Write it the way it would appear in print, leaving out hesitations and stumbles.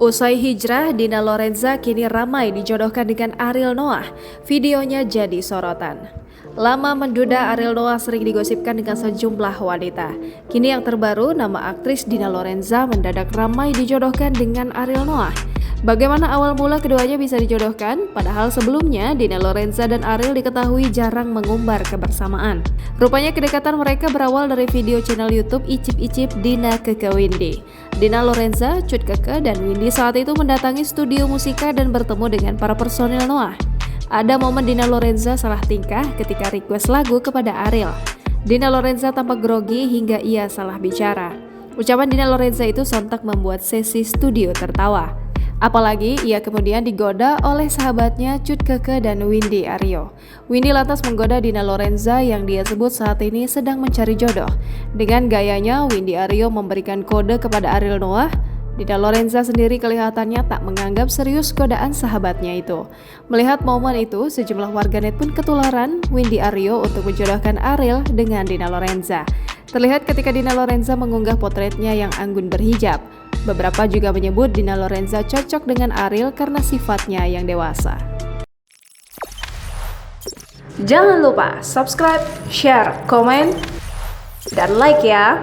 Usai hijrah, Dina Lorenza kini ramai dijodohkan dengan Ariel Noah. Videonya jadi sorotan. Lama menduda, Ariel Noah sering digosipkan dengan sejumlah wanita. Kini yang terbaru, nama aktris Dina Lorenza mendadak ramai dijodohkan dengan Ariel Noah. Bagaimana awal mula keduanya bisa dijodohkan? Padahal sebelumnya Dina Lorenza dan Ariel diketahui jarang mengumbar kebersamaan. Rupanya kedekatan mereka berawal dari video channel YouTube Icip-Icip Dina Keke Windy. Dina Lorenza, Cut Keke, dan Windy saat itu mendatangi studio musika dan bertemu dengan para personil Noah. Ada momen Dina Lorenza salah tingkah ketika request lagu kepada Ariel. Dina Lorenza tampak grogi hingga ia salah bicara. Ucapan Dina Lorenza itu sontak membuat sesi studio tertawa. Apalagi ia kemudian digoda oleh sahabatnya Cut Keke dan Windy Ario. Windy lantas menggoda Dina Lorenza yang dia sebut saat ini sedang mencari jodoh. Dengan gayanya, Windy Ario memberikan kode kepada Ariel Noah. Dina Lorenza sendiri kelihatannya tak menganggap serius godaan sahabatnya itu. Melihat momen itu, sejumlah warganet pun ketularan Windy Ario untuk menjodohkan Ariel dengan Dina Lorenza. Terlihat ketika Dina Lorenza mengunggah potretnya yang anggun berhijab. Beberapa juga menyebut Dina Lorenza cocok dengan Ariel karena sifatnya yang dewasa. Jangan lupa subscribe, share, komen, dan like ya!